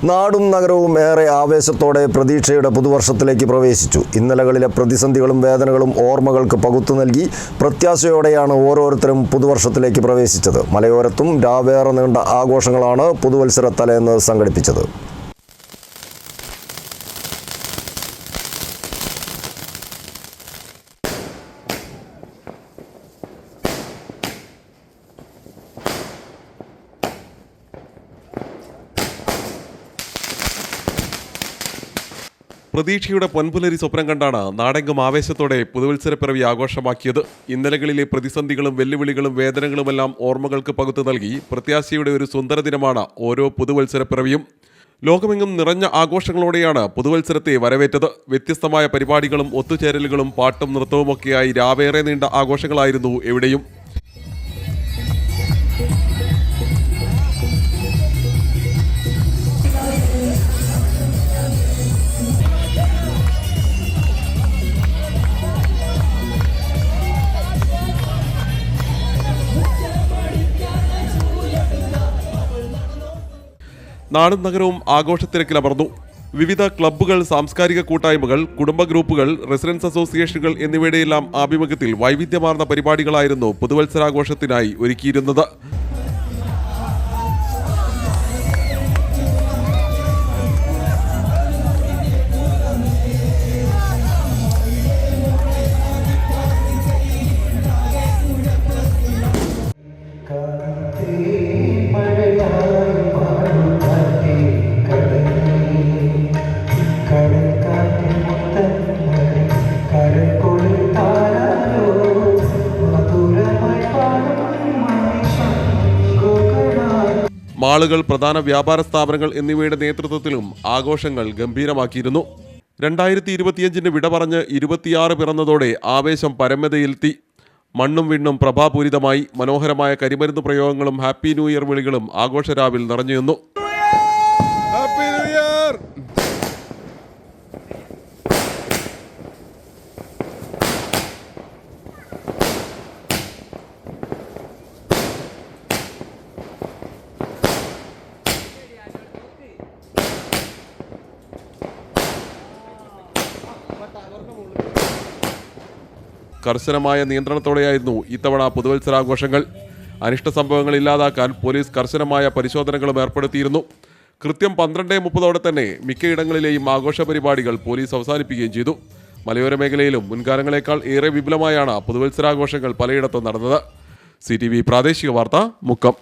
നാടും നഗരവും ഏറെ ആവേശത്തോടെ പ്രതീക്ഷയുടെ പുതുവർഷത്തിലേക്ക് പ്രവേശിച്ചു. ഇന്നലകളിലെ പ്രതിസന്ധികളും വേദനകളും ഓർമ്മകൾക്ക് പകുത്തു നൽകി പ്രത്യാശയോടെയാണ് ഓരോരുത്തരും പുതുവർഷത്തിലേക്ക് പ്രവേശിച്ചത്. മലയോരത്തും രാവേറെ നീണ്ട ആഘോഷങ്ങളാണ് പുതുവത്സര തലേന്ന് സംഘടിപ്പിച്ചത്. പ്രതീക്ഷയുടെ പൊൻപുലരി സ്വപ്നം കണ്ടാണ് നാടെങ്കും ആവേശത്തോടെ പുതുവത്സരപ്പിറവി ആഘോഷമാക്കിയത്. ഇന്നലകളിലെ പ്രതിസന്ധികളും വെല്ലുവിളികളും വേദനകളുമെല്ലാം ഓർമ്മകൾക്ക് പകുത്തു നൽകി പ്രത്യാശയുടെ ഒരു സുന്ദര ദിനമാണ് ഓരോ പുതുവത്സരപ്പിറവിയും. ലോകമെങ്ങും നിറഞ്ഞ ആഘോഷങ്ങളോടെയാണ് പുതുവത്സരത്തെ വരവേറ്റത്. വ്യത്യസ്തമായ പരിപാടികളും ഒത്തുചേരലുകളും പാട്ടും നൃത്തവുമൊക്കെയായി രാവേറെ നീണ്ട ആഘോഷങ്ങളായിരുന്നു എവിടെയും. നാടും നഗരവും ആഘോഷത്തിരക്കിലമർന്നു. വിവിധ ക്ലബ്ബുകൾ, സാംസ്കാരിക കൂട്ടായ്മകൾ, കുടുംബ ഗ്രൂപ്പുകൾ, റെസിഡൻസ് അസോസിയേഷനുകൾ എന്നിവയുടെയെല്ലാം ആഭിമുഖ്യത്തിൽ വൈവിധ്യമാർന്ന പരിപാടികളായിരുന്നു പുതുവത്സരാഘോഷത്തിനായി ഒരുക്കിയിരുന്നത്. മാളുകൾ, പ്രധാന വ്യാപാര സ്ഥാപനങ്ങൾ എന്നിവയുടെ നേതൃത്വത്തിലും ആഘോഷങ്ങൾ ഗംഭീരമാക്കിയിരുന്നു. 2025 വിട പറഞ്ഞ് 26 പിറന്നതോടെ ആവേശം പരമതയിലെത്തി. മണ്ണും വിണ്ണും പ്രഭാപൂരിതമായി. മനോഹരമായ കരിമരുന്ന് പ്രയോഗങ്ങളും ഹാപ്പി ന്യൂ ഇയർ വിളികളും ആഘോഷരാവിൽ നിറഞ്ഞു നിന്നു. കർശനമായ നിയന്ത്രണത്തോടെയായിരുന്നു ഇത്തവണ പുതുവത്സരാഘോഷങ്ങൾ. അനിഷ്ട സംഭവങ്ങൾ ഇല്ലാതാക്കാൻ പോലീസ് കർശനമായ പരിശോധനകളും ഏർപ്പെടുത്തിയിരുന്നു. കൃത്യം 12:30 തന്നെ മിക്കയിടങ്ങളിലെയും ആഘോഷ പരിപാടികൾ പോലീസ് അവസാനിപ്പിക്കുകയും ചെയ്തു. മലയോര മേഖലയിലും മുൻകാലങ്ങളെക്കാൾ ഏറെ വിപുലമായാണ് പുതുവത്സരാഘോഷങ്ങൾ പലയിടത്തും നടന്നത്. CTV പ്രാദേശിക വാർത്ത, മുക്കം.